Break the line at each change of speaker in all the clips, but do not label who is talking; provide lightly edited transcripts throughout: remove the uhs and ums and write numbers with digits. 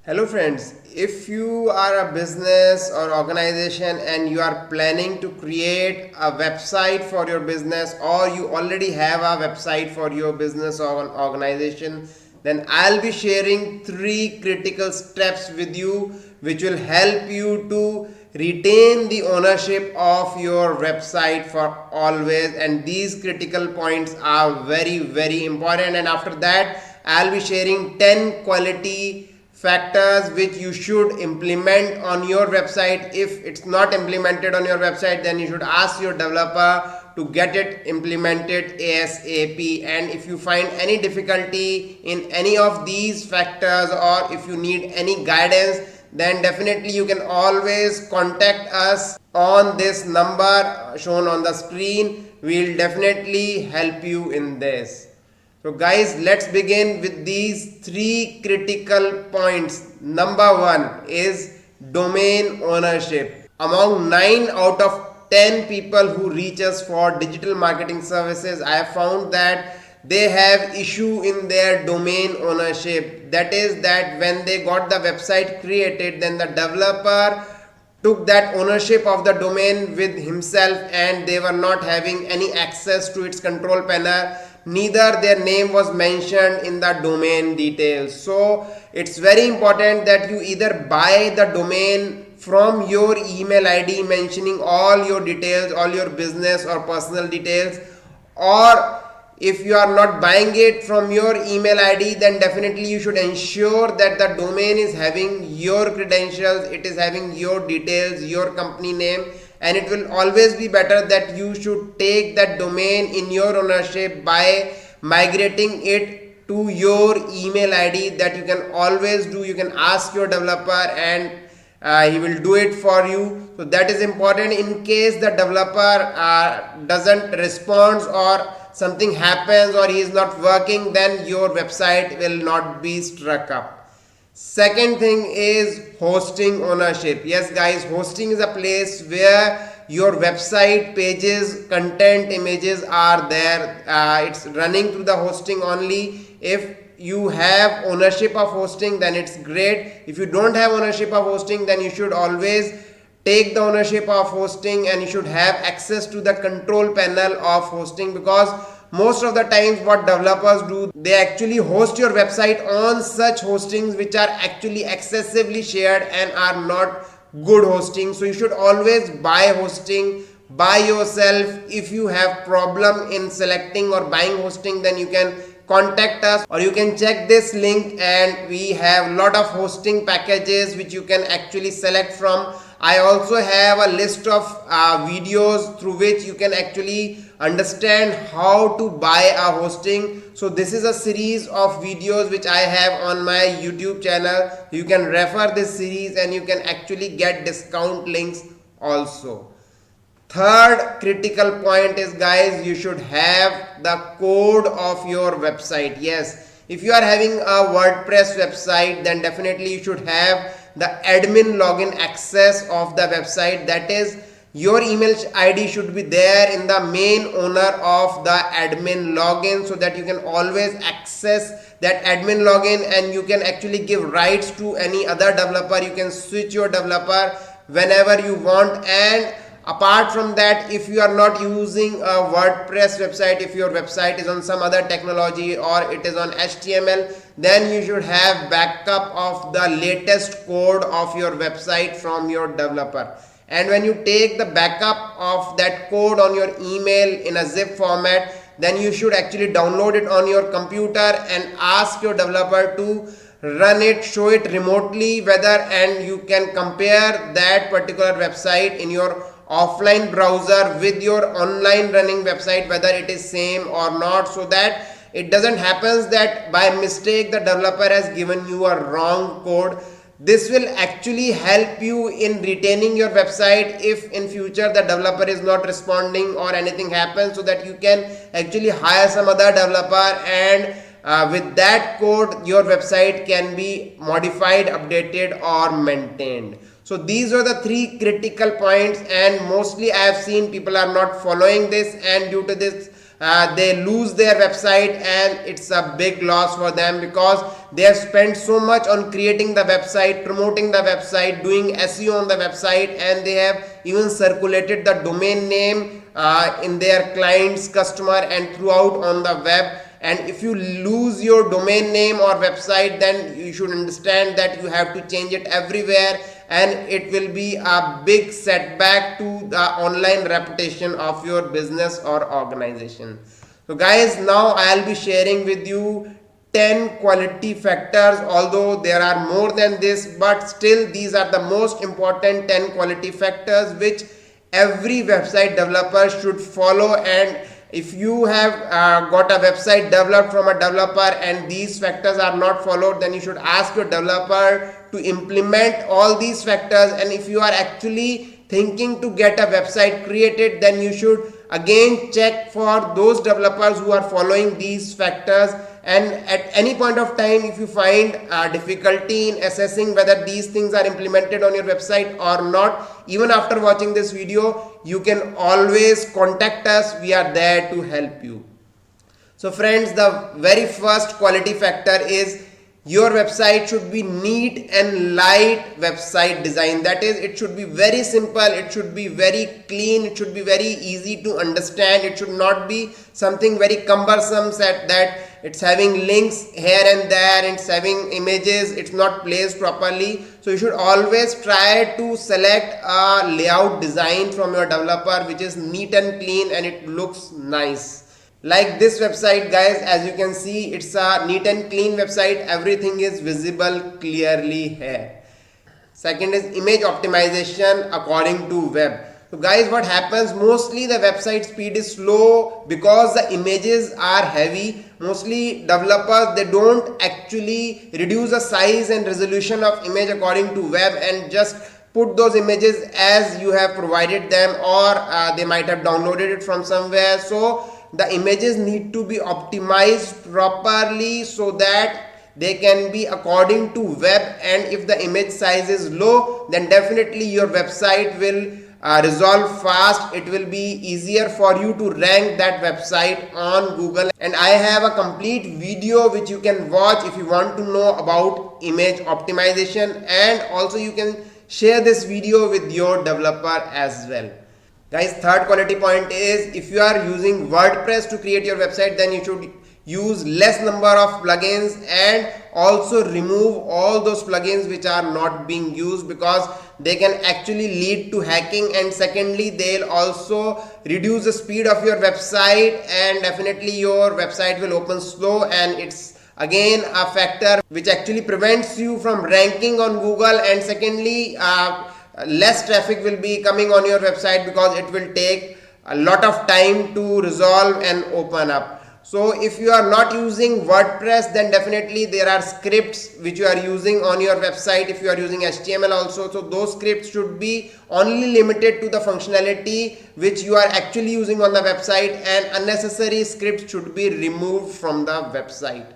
Hello friends, if you are a business or organization and you are planning to create a website for your business, or you already have a website for your business or organization, then I'll be sharing 3 critical steps with you which will help you to retain the ownership of your website for always. And these critical points are very important, and after that I'll be sharing 10 quality factors which you should implement on your website. If it's not implemented on your website, then you should ask your developer to get it implemented ASAP. And if you find any difficulty in any of these factors, or if you need any guidance, then definitely you can always contact us on this number shown on the screen. We'll definitely help you in this. So guys, let's begin with these 3 critical points. Number 1 is domain ownership. Among 9 out of 10 people who reach us for digital marketing services, I have found that they have issue in their domain ownership. That is that when they got the website created, then the developer took that ownership of the domain with himself, and they were not having any access to its control panel. Neither their name was mentioned in the domain details. So it's very important that you either buy the domain from your email ID mentioning all your details, all your business or personal details, or if you are not buying it from your email ID, then definitely you should ensure that the domain is having your credentials, it is having your details, your company name. And it will always be better that you should take that domain in your ownership by migrating it to your email ID. That you can always do. You can ask your developer, and he will do it for you. So that is important. In case the developer doesn't respond, or something happens, or he is not working, then your website will not be struck up. Second thing is hosting ownership. Yes guys, hosting is a place where your website pages, content, images are there. It's running through the hosting only. If you have ownership of hosting, then it's great. If you don't have ownership of hosting, then you should always take the ownership of hosting, and you should have access to the control panel of hosting, because most of the times what developers do, they actually host your website on such hostings which are actually excessively shared and are not good hosting. So you should always buy hosting by yourself. If you have problem in selecting or buying hosting, then you can contact us, or you can check this link, and we have lot of hosting packages which you can actually select from. I also have a list of videos through which you can actually understand how to buy a hosting. So this is a series of videos which I have on my YouTube channel. You can refer this series, and you can actually get discount links also. Third critical point is, guys, you should have the code of your website. Yes, if you are having a WordPress website, then definitely you should have the admin login access of the website. That is, your email ID should be there in the main owner of the admin login, so that you can always access that admin login, and you can actually give rights to any other developer. You can switch your developer whenever you want. And apart from that, if you are not using a WordPress website, if your website is on some other technology, or it is on HTML, then you should have backup of the latest code of your website from your developer. And when you take the backup of that code on your email in a zip format, then you should actually download it on your computer and ask your developer to run it, show it remotely, whether, and you can compare that particular website in your offline browser with your online running website, whether it is same or not, so that it doesn't happen that by mistake the developer has given you a wrong code. This will actually help you in retaining your website if in future the developer is not responding or anything happens, so that you can actually hire some other developer, and with that code your website can be modified, updated or maintained. So these are the 3 critical points, and mostly I have seen people are not following this, and due to this they lose their website, and it's a big loss for them because they have spent so much on creating the website, promoting the website, doing SEO on the website, and they have even circulated the domain name in their clients, customer, and throughout on the web. And if you lose your domain name or website, then you should understand that you have to change it everywhere, and it will be a big setback to the online reputation of your business or organization. So guys, now I'll be sharing with you 10 quality factors, although there are more than this, but still these are the most important 10 quality factors which every website developer should follow. And if you have got a website developed from a developer and these factors are not followed, then you should ask your developer to implement all these factors. And if you are actually thinking to get a website created, then you should again check for those developers who are following these factors. And at any point of time, if you find difficulty in assessing whether these things are implemented on your website or not, even after watching this video, you can always contact us. We are there to help you. So friends, the very first quality factor is your website should be neat and light website design. That is, it should be very simple, it should be very clean, it should be very easy to understand. It should not be something very cumbersome, that it's having links here and there, it's having images, it's not placed properly. So you should always try to select a layout design from your developer which is neat and clean and it looks nice. Like this website, guys, as you can see, it's a neat and clean website. Everything is visible clearly here. Second is image optimization according to web. So guys, what happens, mostly the website speed is slow because the images are heavy. Mostly developers, they don't actually reduce the size and resolution of image according to web and just put those images as you have provided them, or they might have downloaded it from somewhere. So the images need to be optimized properly so that they can be according to web. And if the image size is low, then definitely your website will resolve fast. It will be easier for you to rank that website on Google. And I have a complete video which you can watch if you want to know about image optimization, and also you can share this video with your developer as well. Guys, third quality point is, if you are using WordPress to create your website, then you should use less number of plugins and also remove all those plugins which are not being used, because they can actually lead to hacking, and secondly they'll also reduce the speed of your website, and definitely your website will open slow, and it's again a factor which actually prevents you from ranking on Google. And secondly, less traffic will be coming on your website because it will take a lot of time to resolve and open up. So if you are not using WordPress, then definitely there are scripts which you are using on your website. If you are using HTML also, so those scripts should be only limited to the functionality which you are actually using on the website, and unnecessary scripts should be removed from the website.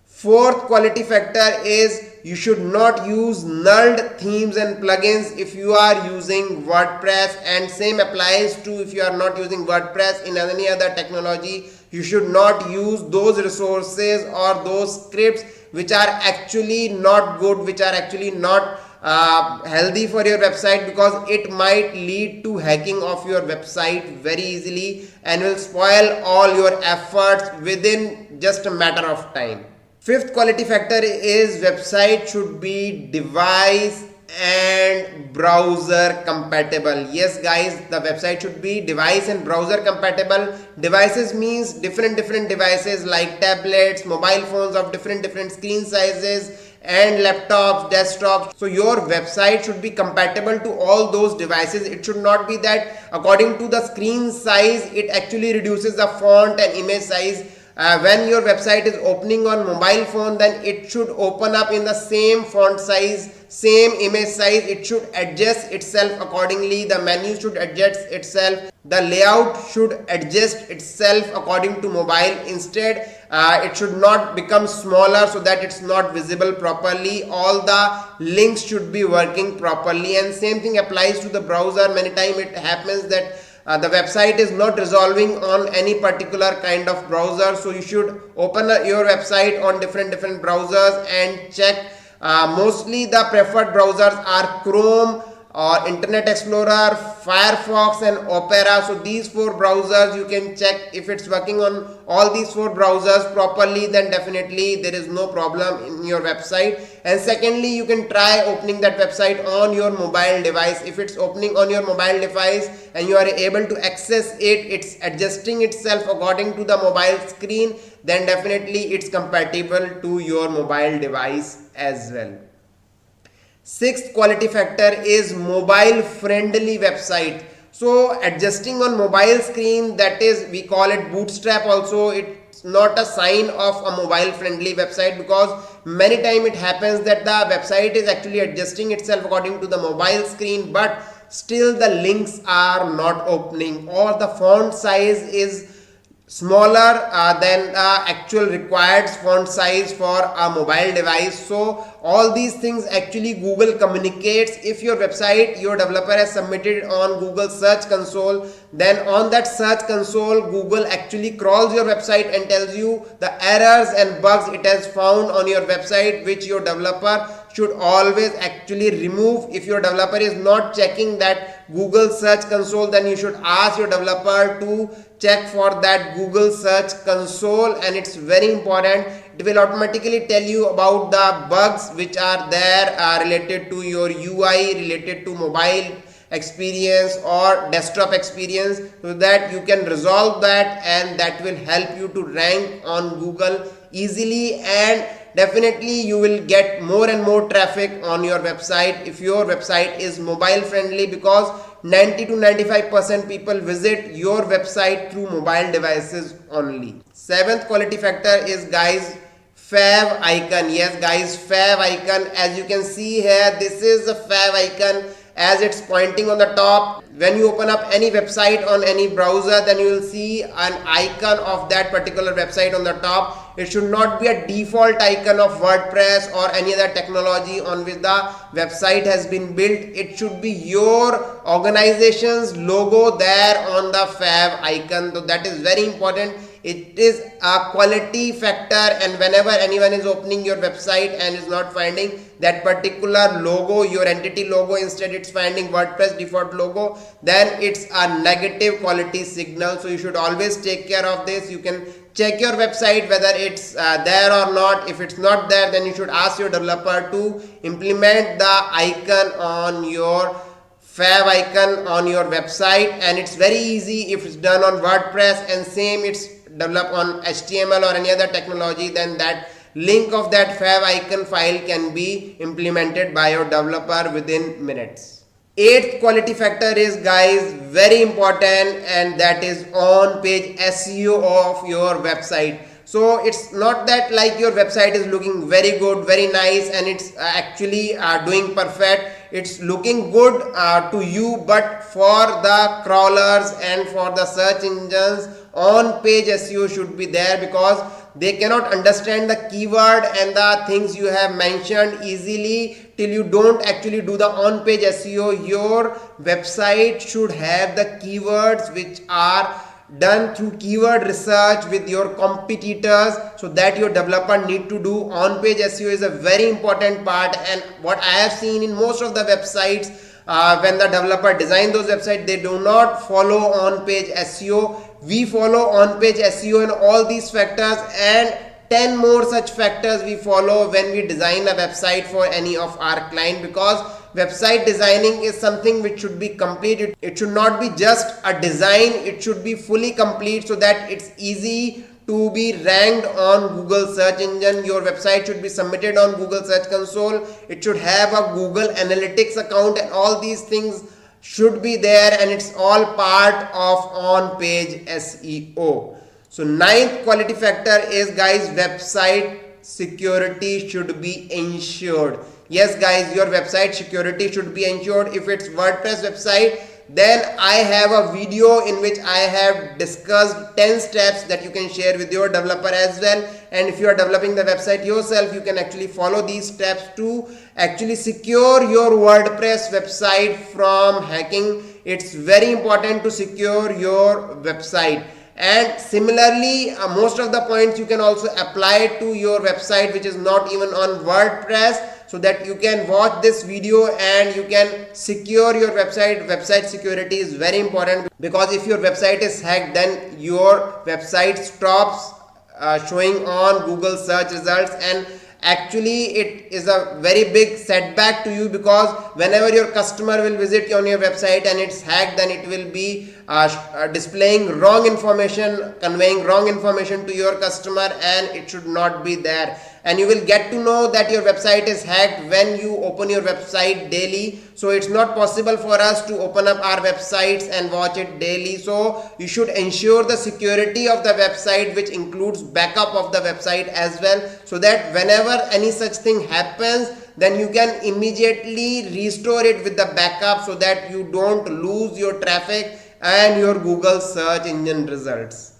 Fourth quality factor is, you should not use nulled themes and plugins if you are using WordPress, and same applies to if you are not using WordPress in any other technology. You should not use those resources or those scripts which are actually not good, which are actually not healthy for your website, because it might lead to hacking of your website very easily and will spoil all your efforts within just a matter of time. Fifth quality factor is, website should be device and browser compatible. Yes guys, the website should be device and browser compatible. Devices means different devices like tablets, mobile phones of different screen sizes, and laptops, desktops. So your website should be compatible to all those devices. It should not be that according to the screen size it actually reduces the font and image size. When your website is opening on mobile phone, then it should open up in the same font size, same image size. It should adjust itself accordingly. The menu should adjust itself. The layout should adjust itself according to mobile. Instead, it should not become smaller so that it's not visible properly. All the links should be working properly, and same thing applies to the browser. Many times it happens that the website is not resolving on any particular kind of browser. So you should open your website on different browsers and check. Mostly the preferred browsers are Chrome or Internet Explorer, Firefox and Opera. So these 4 browsers you can check. If it's working on all these 4 browsers properly, then definitely there is no problem in your website. And secondly, you can try opening that website on your mobile device. If it's opening on your mobile device and you are able to access it, it's adjusting itself according to the mobile screen, then definitely it's compatible to your mobile device as well. 6th quality factor is mobile friendly website. So adjusting on mobile screen, that is, we call it bootstrap also. It's not a sign of a mobile friendly website, because many times it happens that the website is actually adjusting itself according to the mobile screen, but still the links are not opening, or the font size is smaller than the actual required font size for a mobile device. So all these things actually Google communicates. If your website, your developer has submitted on Google Search Console, then on that Search Console Google actually crawls your website and tells you the errors and bugs it has found on your website, which your developer should always actually remove. If your developer is not checking that Google Search Console, then you should ask your developer to check for that Google Search Console, and it's very important. It will automatically tell you about the bugs which are there related to your UI, related to mobile experience or desktop experience, so that you can resolve that, and that will help you to rank on Google easily, and definitely you will get more and more traffic on your website if your website is mobile friendly, because 90 to 95% people visit your website through mobile devices only. 7th quality factor is, guys, fav icon. Yes guys, fav icon. As you can see here, this is a fav icon, as it's pointing on the top. When you open up any website on any browser, then you will see an icon of that particular website on the top. It should not be a default icon of WordPress or any other technology on which the website has been built. It should be your organization's logo there on the fav icon. So that is very important. It is a quality factor, and whenever anyone is opening your website and is not finding that particular logo, your entity logo, instead it's finding WordPress default logo, then it's a negative quality signal. So you should always take care of this. You can check your website whether it's there or not. If it's not there, then you should ask your developer to implement the icon on your fav icon on your website. And it's very easy if it's done on WordPress, and same it's developed on HTML or any other technology, then that link of that fav icon file can be implemented by your developer within minutes. 8th quality factor is, guys, very important, and that is on page SEO of your website. So it's not that like your website is looking very good, very nice, and it's actually doing perfect. It's looking good to you, but for the crawlers and for the search engines, on page SEO should be there, because they cannot understand the keyword and the things you have mentioned easily till you don't actually do the on page SEO. Your website should have the keywords which are done through keyword research with your competitors, so that your developer need to do. On page SEO is a very important part, and what I have seen in most of the websites, when the developer design those websites, they do not follow on page SEO. We follow on page SEO in all these factors, and 10 more such factors we follow when we design a website for any of our client, because website designing is something which should be complete. It should not be just a design, it should be fully complete, so that it's easy to be ranked on Google search engine. Your website should be submitted on Google Search Console. It should have a Google Analytics account, and all these things should be there, and it's all part of on page SEO. So 9th quality factor is, guys, website security should be ensured. Yes guys, your website security should be ensured. If it's WordPress website, then I have a video in which I have discussed 10 steps that you can share with your developer as well. And if you are developing the website yourself, you can actually follow these steps to actually secure your WordPress website from hacking. it's very important to secure your website. And similarly, most of the points you can also apply to your website which is not even on WordPress, so that you can watch this video and you can secure your website. Website security is very important, because if your website is hacked, then your website stops showing on Google search results, and actually it is a very big setback to you, because whenever your customer will visit on your website and it's hacked, then it will be displaying wrong information, conveying wrong information to your customer, and it should not be there. And you will get to know that your website is hacked when you open your website daily. So it's not possible for us to open up our websites and watch it daily. So you should ensure the security of the website, which includes backup of the website as well, so that whenever any such thing happens, then you can immediately restore it with the backup, so that you don't lose your traffic and your Google search engine results.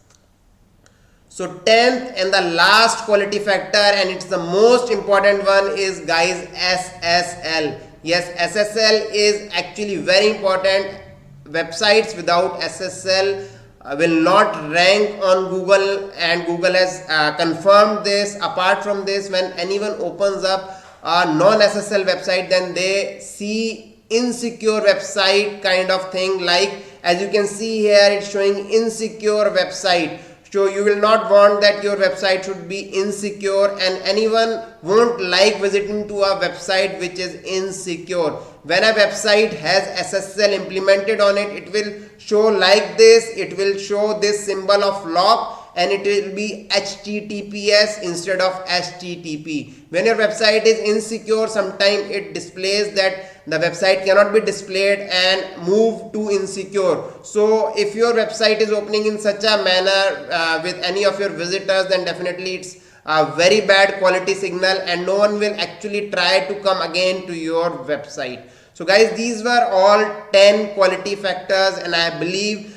So 10th and the last quality factor, and it's the most important one, is guys SSL. Yes, SSL is actually very important. Websites without SSL will not rank on Google, and Google has confirmed this. Apart from this, when anyone opens up a non-SSL website, then they see insecure website kind of thing. Like as you can see here, it's showing insecure website. So you will not want that your website should be insecure, and anyone won't like visiting to a website which is insecure. When a website has SSL implemented on it, it will show like this. It will show this symbol of lock, and it will be HTTPS instead of HTTP. When your website is insecure, sometimes it displays that the website cannot be displayed and move to insecure. So if your website is opening in such a manner with any of your visitors, then definitely it's a very bad quality signal, and no one will actually try to come again to your website. So guys, these were all 10 quality factors, and I believe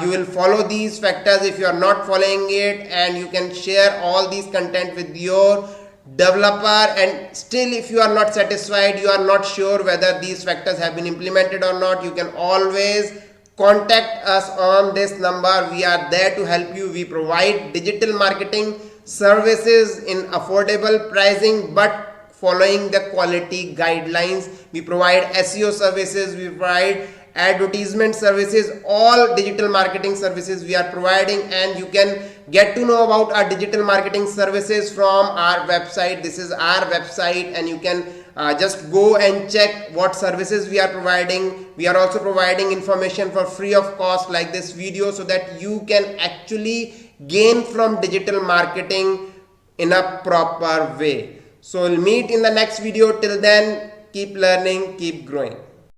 you will follow these factors. If you are not following it, and you can share all these content with your developer, and still if you are not satisfied, you are not sure whether these factors have been implemented or not, you can always contact us on this number. We are there to help you. We provide digital marketing services in affordable pricing, but following the quality guidelines. We provide SEO services, we provide advertisement services, all digital marketing services we are providing, and you can get to know about our digital marketing services from our website. This is our website, and you can just go and check what services we are providing. We are also providing information for free of cost, like this video, so that you can actually gain from digital marketing in a proper way. So we'll meet in the next video. Till then, keep learning, keep growing.